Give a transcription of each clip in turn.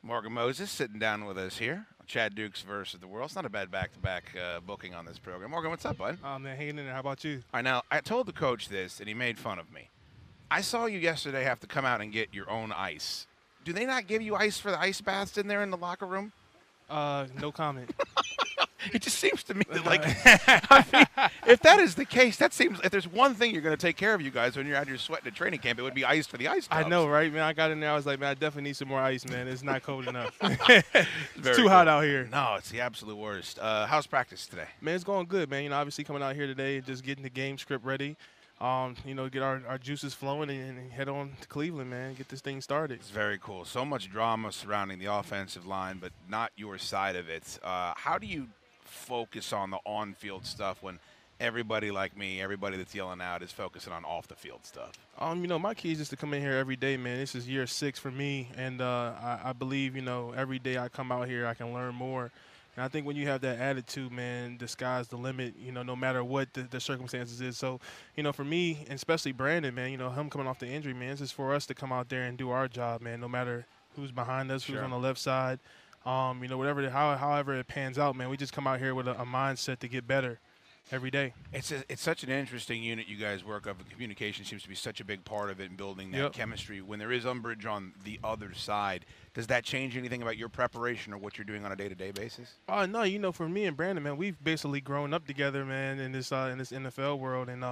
Morgan Moses sitting down with us here. Chad Dukes versus the World. It's not a bad back-to-back booking on this program. Morgan, what's up, bud? Oh, man, hanging in there. How about you? All right, now, I told the coach this, and he made fun of me. I saw you yesterday have to come out and get your own ice. Do they not give you ice for the ice baths in there in the locker room? No comment. It just seems to me that, like, I mean, if that is the case, that seems, if there's one thing you're going to take care of you guys when you're out here sweating at training camp, it would be ice for the ice tubs. I know, right, man? I got in there. I was like, man, I definitely need some more ice, man. It's not cold enough. It's too hot out here. No, it's the absolute worst. How's practice today? Man, it's going good, man. Obviously coming out here today and just getting the game script ready. Get our juices flowing and head on to Cleveland, man. Get this thing started. It's very cool. So much drama surrounding the offensive line, but not your side of it. How do you focus on the on-field stuff when everybody like me, everybody that's yelling out, is focusing on off-the-field stuff? My key is just to come in here every day, man. This is year 6 for me, and I believe, every day I come out here, I can learn more. And I think when you have that attitude, man, the sky's the limit, no matter what the circumstances is. So, for me, and especially Brandon, man, him coming off the injury, man, it's just for us to come out there and do our job, man, no matter who's behind us, who's on the left side. However it pans out, man, we just come out here with a mindset to get better every day. It's such an interesting unit you guys work up, and communication seems to be such a big part of it in building that chemistry. When there is umbrage on the other side, does that change anything about your preparation or what you're doing on a day-to-day basis? No, for me and Brandon, man, we've basically grown up together, man, in this NFL world, and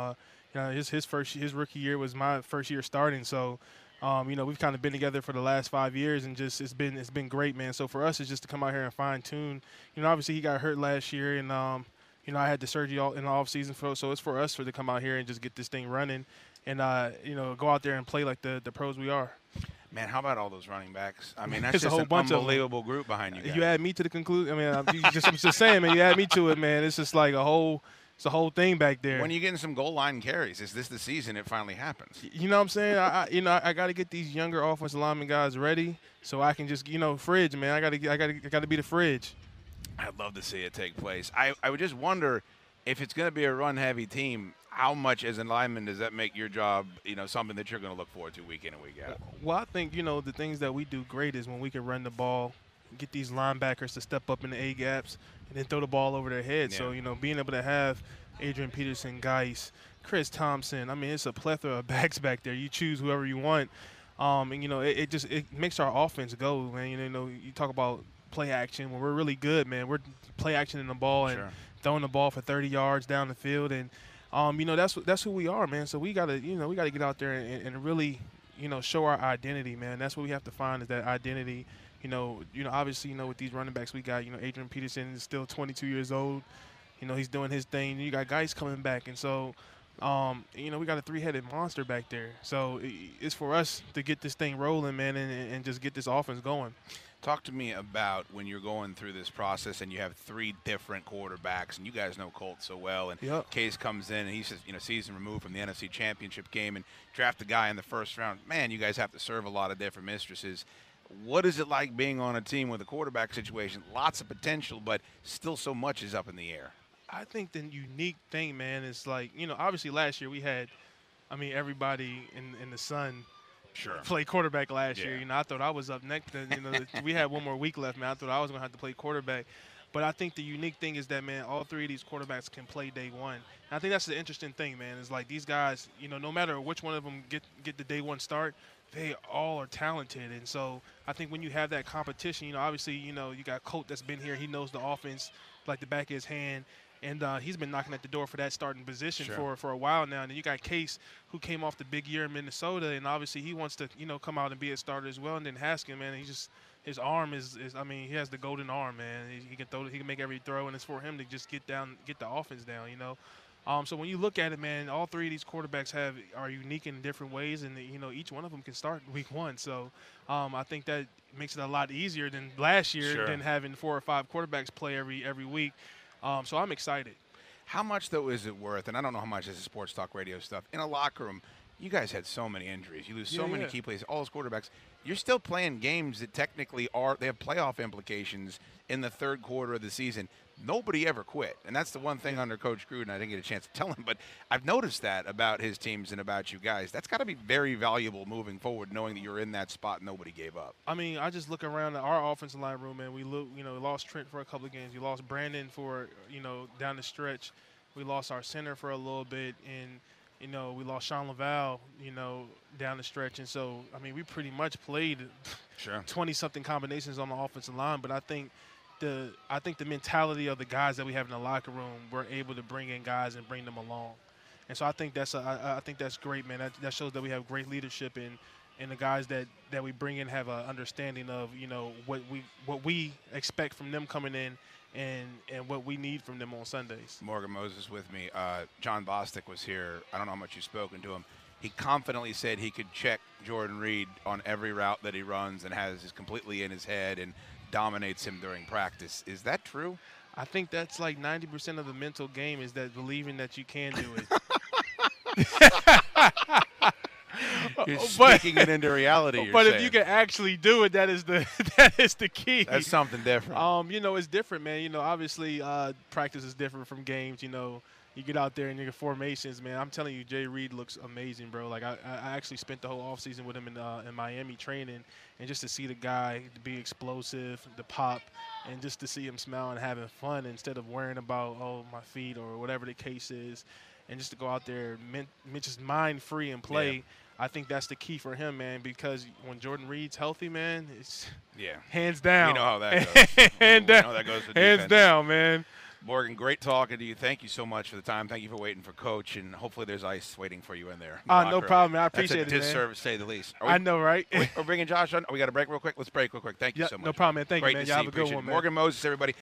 his rookie year was my first year starting, so. We've kind of been together for the last 5 years, and just it's been great, man. So for us, it's just to come out here and fine tune. Obviously he got hurt last year, and I had the surgery in the off season, so it's for us to come out here and just get this thing running, and go out there and play like the pros we are. Man, how about all those running backs? I mean, that's It's just a whole an bunch unbelievable group behind you guys. You add me to the conclusion. I mean, I'm just saying, man. You add me to it, man. It's just like it's a whole thing back there. When are you getting some goal line carries? Is this the season it finally happens? You know what I'm saying? I got to get these younger offensive lineman guys ready so I can just, fridge, man. I got to be the fridge. I'd love to see it take place. I would just wonder if it's going to be a run-heavy team, how much as a lineman does that make your job, something that you're going to look forward to week in and week out? Well, I think, the things that we do great is when we can run the ball, get these linebackers to step up in the A-gaps, and then throw the ball over their head. Yeah. So, being able to have Adrian Peterson, Geis, Chris Thompson, I mean, it's a plethora of backs back there. You choose whoever you want. It makes our offense go, man. You talk about play action. When we're really good, man, we're play action in the ball and throwing the ball for 30 yards down the field. And, that's who we are, man. So we got to get out there and really, show our identity, man. That's what we have to find is that identity. Obviously, with these running backs we got, Adrian Peterson is still 22 years old. He's doing his thing. You got guys coming back. And so, we got a 3-headed monster back there. So it's for us to get this thing rolling, man, and just get this offense going. Talk to me about when you're going through this process and you have 3 different quarterbacks, and you guys know Colt so well. And Case comes in and he's just, season removed from the NFC Championship game and draft a guy in the first round. Man, you guys have to serve a lot of different mistresses. What is it like being on a team with a quarterback situation? Lots of potential, but still so much is up in the air. I think the unique thing, man, is like, obviously last year we had, everybody in the sun play quarterback last year. I thought I was up next. We had one more week left, man. I thought I was going to have to play quarterback. But I think the unique thing is that, man, all 3 of these quarterbacks can play day one. And I think that's the interesting thing, man, is like these guys, no matter which one of them get the day one start, they all are talented. And so I think when you have that competition, obviously, you got Colt that's been here. He knows the offense like the back of his hand. And he's been knocking at the door for that starting position for a while now. And then you got Case, who came off the big year in Minnesota, and obviously he wants to, come out and be a starter as well. And then Haskins, man, his arm is he has the golden arm, man. He can throw, he can make every throw, and it's for him to just get the offense down, So when you look at it, man, all 3 of these quarterbacks are unique in different ways, and each one of them can start week 1. So I think that makes it a lot easier than last year than having 4 or 5 quarterbacks play every week. So I'm excited. How much, though, is it worth, and I don't know how much this is sports talk radio stuff, in a locker room, You guys had so many injuries. You lose so many key players. All those quarterbacks. You're still playing games that technically they have playoff implications in the third quarter of the season. Nobody ever quit, and that's the one thing under Coach Gruden. I didn't get a chance to tell him, but I've noticed that about his teams and about you guys. That's got to be very valuable moving forward, knowing that you're in that spot and nobody gave up. I mean, I just look around at our offensive line room, and we lost Trent for a couple of games. We lost Brandon for down the stretch. We lost our center for a little bit, and we lost Sean Laval, down the stretch. And so, I mean, we pretty much played 20-something combinations on the offensive line. But I think the mentality of the guys that we have in the locker room, we're able to bring in guys and bring them along. And so I think that's great, man. That shows that we have great leadership, and the guys that we bring in have an understanding of, what we expect from them coming in. And what we need from them on Sundays. Morgan Moses with me. John Bostic was here. I don't know how much you've spoken to him. He confidently said he could check Jordan Reed on every route that he runs and is completely in his head and dominates him during practice. Is that true? I think that's like 90% of the mental game, is that believing that you can do it. You're speaking it into reality. But if you can actually do it, that is the key. That's something different. It's different, man. Obviously, practice is different from games. You get out there and you get formations, man. I'm telling you, Jay Reed looks amazing, bro. Like I actually spent the whole offseason with him in Miami training, and just to see the guy to be explosive, the pop, and just to see him smile and having fun instead of worrying about my feet or whatever the case is, and just to go out there just mind free and play. Yeah. I think that's the key for him, man, because when Jordan Reed's healthy, man, it's hands down. We know how that goes. Hands down. How that goes for hands defense. Down, man. Morgan, great talking to you. Thank you so much for the time. Thank you for waiting for Coach, and hopefully there's ice waiting for you in there. No problem, man. I appreciate it, man. That's a disservice, to say the least. I know, right? We're bringing Josh on. We got to break real quick. Let's break real quick. Thank you so much. No problem, man. Thank you, man. Y'all have a good one, man. Morgan Moses, everybody.